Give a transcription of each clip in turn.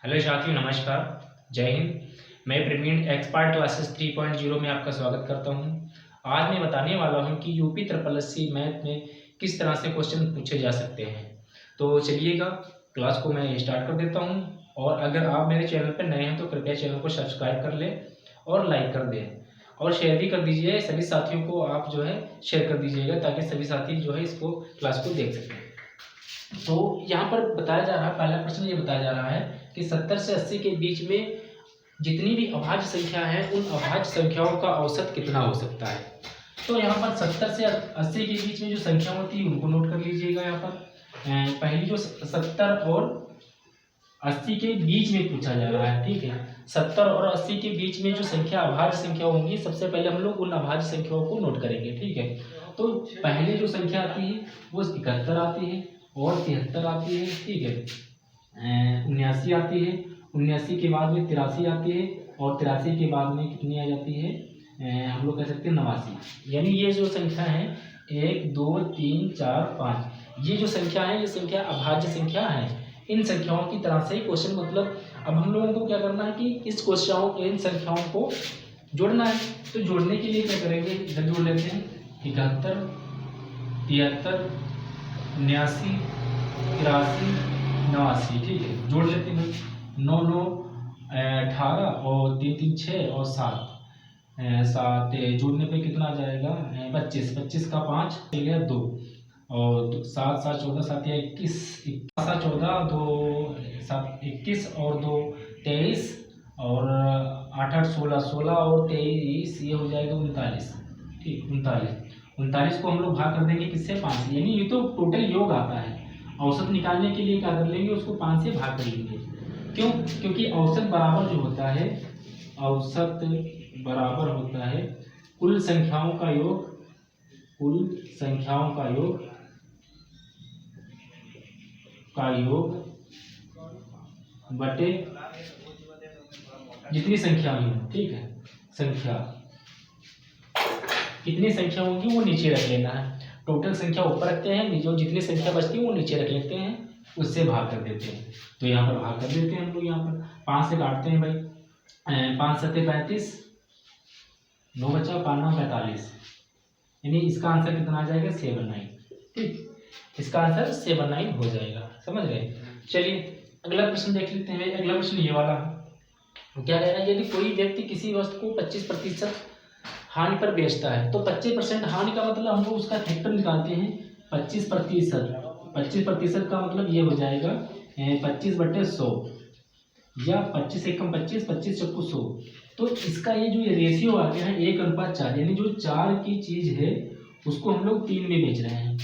Hello साथियों, नमस्कार, जय हिंद। मैं प्रवीण एक्सपर्ट क्लासेस 3.0 में आपका स्वागत करता हूं। आज मैं बताने वाला हूं कि यूपी ट्रिपल एससी मैथ में किस तरह से क्वेश्चन पूछे जा सकते हैं। तो चलिएगा, क्लास को मैं स्टार्ट कर देता हूं। और अगर आप मेरे चैनल पर नए हैं तो कृपया चैनल को सब्सक्राइब कर लें और लाइक कर दें और शेयर भी कर दीजिए। सभी साथियों को आप जो है शेयर कर दीजिएगा ताकि सभी साथी जो है इसको क्लास को देख सकें। तो यहाँ पर बताया जा रहा है, पहला प्रश्न ये बताया जा रहा है कि 70 से 80 के बीच में जितनी भी अभाज्य संख्या है उन अभाज्य संख्याओं का औसत कितना हो सकता है। तो यहाँ पर 70 से 80 के बीच में जो संख्या होती है उनको नोट कर लीजिएगा। यहाँ पर पहली जो 70 और 80 के बीच में पूछा जा रहा है, ठीक है। 70 और 80 के बीच में जो संख्या अभाज्य संख्या होंगी, सबसे पहले हम लोग उन अभाज्य संख्याओं को नोट करेंगे, ठीक है। तो पहले जो संख्या आती है वो 71 आती है और 73 आती है, ठीक है। 79 आती है, 79 के बाद में 83 आती है और 83 के बाद में कितनी आ जाती है, हम लोग कह सकते हैं 89। यानी ये जो संख्या है 1 2 3 4 5, ये जो संख्या है ये संख्या अभाज्य संख्या है। इन संख्याओं की तरह से क्वेश्चन, मतलब अब हम लोगों को क्या करना है कि इन संख्याओं को जोड़ना है। तो जोड़ने के लिए क्या करेंगे, इधर जोड़ लेते हैं 71 73 79 83 89, ठीक है। जोड़ लेते हैं 9 9 18 और 3 3 6 और 7 7 जोड़ने पे कितना आ जाएगा 25 25 का 5 मिल गया 2 और 7 7 14 7 या 21 7 14 2 7 21 और 2 23 और 8 8 16 16 और 23 ये हो जाएगा 39, ठीक। 39 को हम लोग भाग कर देंगे किससे, 5 से। यानी ये तो टोटल योग आता है। औसत निकालने के लिए क्या कर लेंगे, उसको 5 से भाग कर लेंगे। क्यों? क्योंकि औसत बराबर जो होता है, औसत बराबर होता है कुल संख्याओं का योग, कुल संख्याओं का योग बटे जितनी संख्या हुई, ठीक है। संख्या कितनी संख्या होगी वो नीचे रख लेना है। टोटल संख्या ऊपर रखते हैं, जो जितनी संख्या बचती है वो नीचे रख लेते हैं, उससे भाग कर देते हैं। तो यहाँ पर भाग कर देते हैं हम लोग। यहाँ पर 5 से काटते हैं भाई, 5 7 35, 9 बचा, 5 9 45। यानी इसका आंसर कितना आ जाएगा 79, ठीक। इसका आंसर 79 हो जाएगा, समझ गए। चलिए अगला प्रश्न देख लेते हैं। अगला प्रश्न ये वाला है, क्या कह रहा है, यदि कोई व्यक्ति किसी वस्तु को 25% हानि पर बेचता है तो 25% हानि का मतलब हम लोग उसका फैक्टर निकालते हैं 25%। 25% का मतलब ये हो जाएगा 25/100 या 25 एकम 25 25 चक्कू 100। तो इसका ये जो ये रेशियो आ गया है 1:4, यानी जो 4 की चीज है उसको हम लोग 3 में बेच रहे हैं।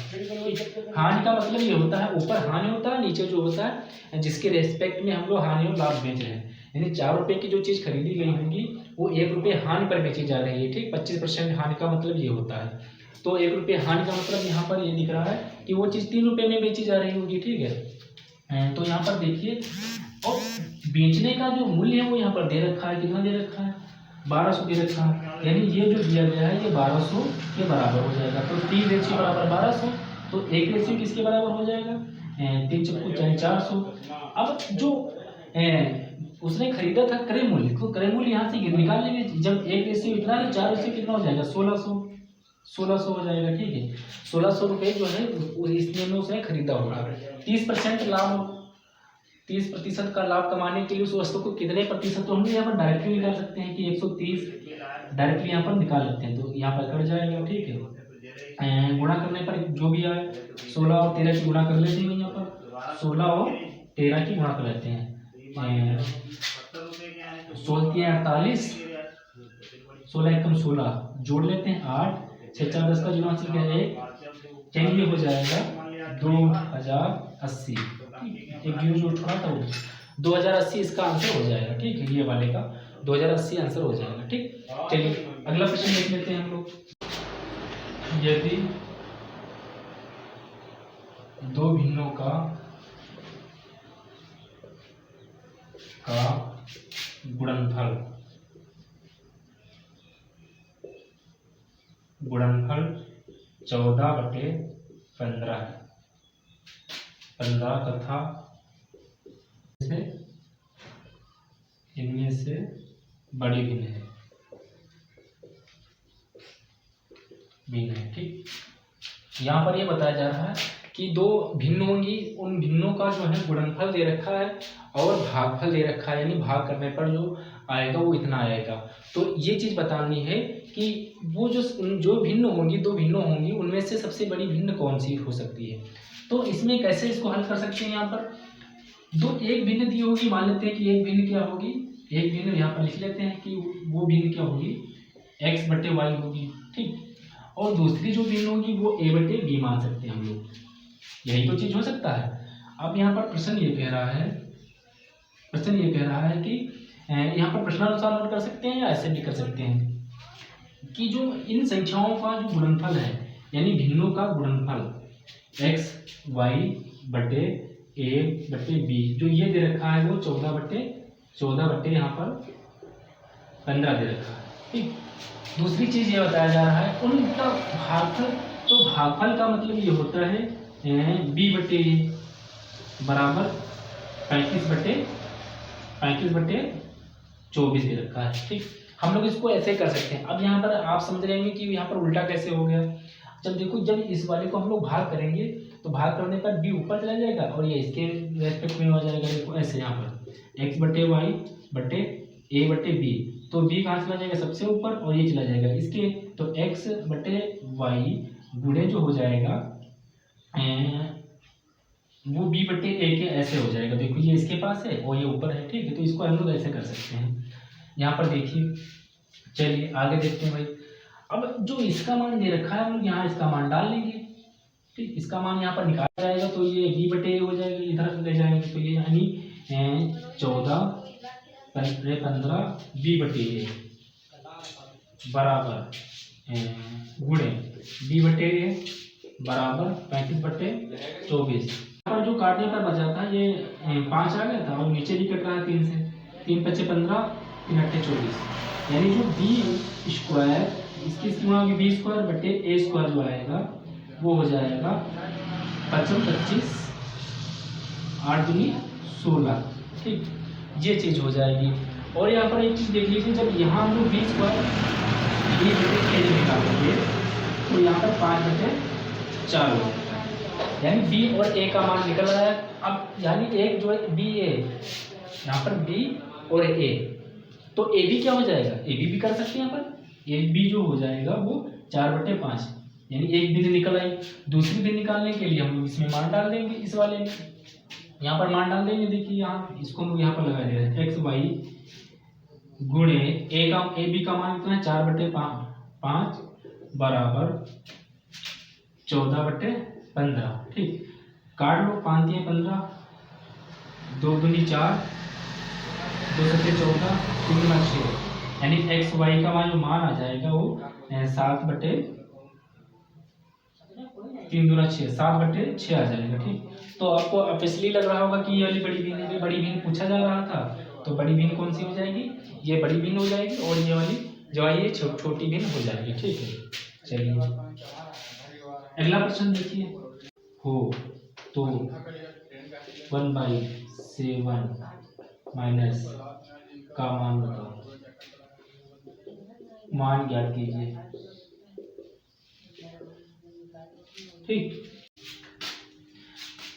हानि का मतलब ये होता है, ऊपर हानि होता है, नीचे जो होता है जिसके रेस्पेक्ट में हम लोग हानि और लाभ बेच रहे हैं। यानी 4 रुपए की जो चीज खरीदी गई होगी वो 1 रुपये हानि पर बेची जा रही है, ठीक। 25% हानि का मतलब ये होता है। तो 1 रुपये हानि का मतलब यहाँ पर ये दिख रहा है कि वो चीज 3 रुपये में बेची जा रही होगी, ठीक है। तो यहाँ पर देखिए, और बेचने का जो मूल्य है वो यहाँ पर दे रखा है, कितना दे रखा है 1200 दे रखा है। यानी ये जो दिया गया है ये 1200 के बराबर हो जाएगा। तो 3 रेशियो बराबर 1200, तो 1 रेशियो किसके बराबर हो जाएगा 3 चक्कू 400। अब जो उसने खरीदा था क्रय मूल्य, तो क्रय मूल्य यहाँ से निकाल लेंगे। जब 1 रेशियो इतना है 4 रेशियो कितना हो जाएगा 1600 हो जाएगा, ठीक है। 1600 रुपये जो है इसने में उसने खरीदा होगा। 30% लाभ, 30% का लाभ कमाने के लिए उस वस्तु को कितने प्रतिशत, तो हम यहाँ पर डायरेक्टली निकाल सकते हैं कि 130 डायरेक्टली यहाँ पर निकाल लेते हैं। तो यहाँ पर कट जाएगा, ठीक है। गुणा करने पर जो भी आए 16 और 13 की गुणा कर लेते हैं। यहाँ पर 16 और 13 की गुणा कर लेते हैं, 16 48, 16 एकम 16 जोड़ लेते हैं 8 6 4 10 का 0 हासिल किया 1, चलिए हो जाएगा 2080। एक 0 जो छोड़ा था वो 2080 इसका आंसर हो जाएगा, ठीक है। ये वाले का 2080 आंसर हो जाएगा, ठीक। चलिए अगला प्रश्न देख लेते हैं हम लोग। यदि दो भिन्नों का गुणनफल 14/15 है, 15 तथा इनमें से बड़ी भिन्न है, भिन्न है। ठीक, यहाँ पर ये बताया जा रहा है कि दो भिन्न होंगी, उन भिन्नों का जो है गुणनफल दे रखा है और भागफल दे रखा है, यानी भाग करने पर जो आएगा वो इतना आएगा। तो ये चीज़ बतानी है कि वो जो भिन्न होंगी, दो भिन्न होंगी, उनमें से सबसे बड़ी भिन्न कौन सी हो सकती है। तो इसमें कैसे इसको हल कर सकते हैं, यहाँ पर दो एक भिन्न दी होगी, मान लेते हैं कि एक भिन्न क्या होगी, एक भिन्न यहाँ पर लिख लेते हैं कि वो भिन्न क्या होगी, x बटे वाई होगी। ठीक, और दूसरी जो भिन्न होगी वो a बटे बी मान सकते हैं हम लोग, यही तो चीज हो सकता है। अब यहाँ पर प्रश्न ये कह रहा है कि यहाँ पर प्रश्नानुसार नोट कर सकते हैं या ऐसे भी कर सकते हैं कि जो इन संख्याओं का जो गुणनफल है, यानी भिन्नों का गुणनफल x y बटे a बटे b, जो ये दे रखा है वो 14 बटे यहाँ पर 15 दे रखा है। ठीक, दूसरी चीज ये बताया जा रहा है उनका भागफल। तो भागफल का मतलब ये होता है b बटे a बराबर 35 बटे 24 दे रखा है। ठीक, हम लोग इसको ऐसे कर सकते हैं। अब यहाँ पर आप समझ रहे हैं कि यहाँ पर उल्टा कैसे हो गया। जब देखो, जब इस वाले को हम लोग भाग करेंगे तो भाग करने पर b ऊपर चला जाएगा और ये इसके रेस्पेक्ट में हो जाएगा। देखो ऐसे यहाँ पर x बटे वाई बटे a बटे b, तो b कहाँ चला जाएगा, सबसे ऊपर, और ये चला जाएगा इसके, तो x बटे वाई गुणे जो हो जाएगा वो b बटे a के ऐसे हो जाएगा। देखो ये इसके पास है और ये ऊपर है। ठीक है, तो इसको हम लोग ऐसे कर सकते हैं। यहाँ पर देखिए, चलिए आगे देखते हैं भाई। अब जो इसका मान दे रखा है हम लोग यहाँ इसका मान डाल लेंगे। ठीक, इसका मान यहाँ पर निकाला जाएगा तो ये b बटे a हो जाएगा, इधर ले जाएंगे तो ये यानी 14 15 b बटे a बराबर गुणे b बटे a बराबर 35 बटे 24। यहाँ पर जो काटने पर बचा था ये 5 आ गया था और नीचे भी कट रहा है 3 से, 3 पचे 15 3 अट्ठे 24, यानी जो b स्क्वायर इसकी सीमा होगी b स्क्वायर बटे a स्क्वायर जो आएगा वो हो जाएगा 25 8 दूनी 16। ठीक, ये चीज हो जाएगी। और यहाँ पर एक चीज देख लीजिए, जब यहाँ हम लोग b स्क्वायर b बटे a निकालेंगे तो यहाँ पर 5 बटे 4 हो जाएगा, यानी b और a का मान निकल रहा है। अब यानी एक जो है b a, यहाँ पर b और a, तो a b क्या हो जाएगा, a b भी कर सकते हैं यहाँ पर। a b जो हो जाएगा वो 4 बटे 5, यानी एक बिंदु निकल आई। दूसरी बिंदु निकालने के लिए हम लोग इसमें मान डाल देंगे, इस वाले में यहाँ पर मान डाल देंगे। देखिए यहाँ इसको हम लोग यहाँ पर लगा दे रहे हैं, एक्स वाई गुणे ए बी का मान कितना है 4 बटे 5 बराबर 14 बटे 15। ठीक, काट लो, 5 दिए 15, 2 दूनी 4, 2 सत्ते 14, 3 गुना 6, यानी एक्स वाई का मान जो मान आ जाएगा वो 7 बटे 3 दूना 6, 7 बटे 6 आ जाएगा। ठीक, तो आपको अब इसलिए लग रहा होगा कि ये वाली बड़ी भिन्न है, बड़ी भिन्न पूछा जा रहा था, तो बड़ी भिन्न कौन सी हो जाएगी, ये बड़ी भिन्न हो जाएगी और ये वाली जो है ये छोटी भिन्न हो जाएगी। ठीक है, चलिए अगला प्रश्न देखिए। हो तो 1/7 माइनस का मान बताओ, मान ज्ञात कीजिए। ठीक,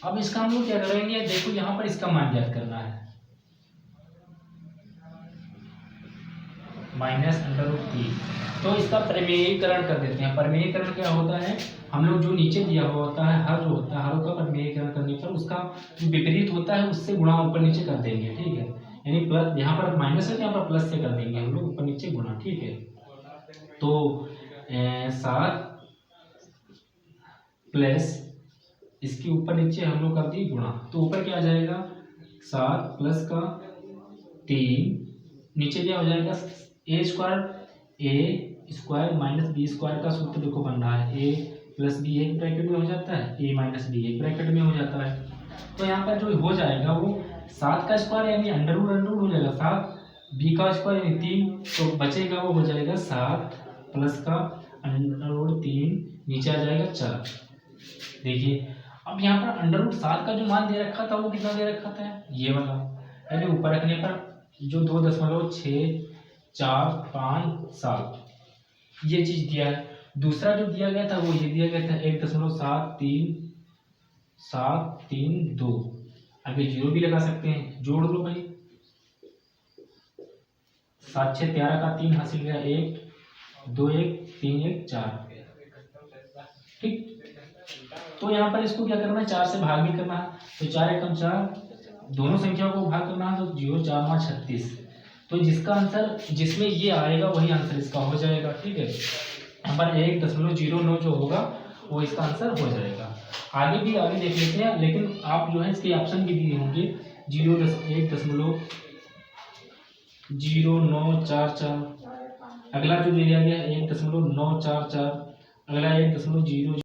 अब इसका हम लोग क्या करेंगे, देखो यहाँ पर इसका मान ज्ञात करना है, -√3, तो इसका प्रमेयीकरण कर देते हैं। प्रमेयीकरण क्या होता है, हम लोग जो नीचे दिया हुआ होता है हर जो होता है, हरों का प्रमेयीकरण करने पर उसका जो विपरीत होता है उससे गुणा ऊपर नीचे कर देंगे। ठीक है, यानी प्लस, यहाँ पर माइनस है तो यहाँ पर प्लस से कर देंगे हम लोग ऊपर नीचे गुणा। ठीक है, तो 7 प्लस इसके ऊपर नीचे हम लोग कर दिए गुणा, तो ऊपर क्या आ जाएगा 7 प्लस का 3, नीचे क्या हो जाएगा a square minus B square का सूत्र देखो बन रहा है, a प्लस बी एक ब्रैकेट में हो जाता है, a माइनस बी एक ब्रैकेट में हो जाता है। तो यहाँ पर जो हो जाएगा वो 7 का स्क्वायर यानी अंडर रूट हो जाएगा 7, b का स्क्वायर यानी 3, तो बचेगा वो हो जाएगा 7 प्लस का अंडर√3, नीचे आ जाएगा 4। देखिए अब यहाँ पर अंडर रूट 7 का जो मान दे रखा था वो कितना दे रखा था, ये वाला, यानी ऊपर रखने पर जो 2.6457 ये चीज दिया है। दूसरा जो दिया गया था वो ये दिया गया था 1.73732। आगे जीरो भी लगा सकते हैं, जोड़ लो भाई। 7 6 13 का 3 हासिल गया 1 2 1 3 1 4। ठीक, तो यहाँ पर इसको क्या करना है, 4 से भाग भी करना है। तो 4 एकम 4, दोनों संख्याओं को भाग करना है तो 0 4 9 36। तो जिसका आंसर जिसमें ये आएगा वही आंसर इसका हो जाएगा। ठीक है, यहाँ पर 1.09 जो होगा वो इसका आंसर हो जाएगा। आगे देख लेते हैं, लेकिन आप जो है इसके ऑप्शन भी दिए होंगे 1.0944। अगला जो दिया गया 1.944, अगला 1.0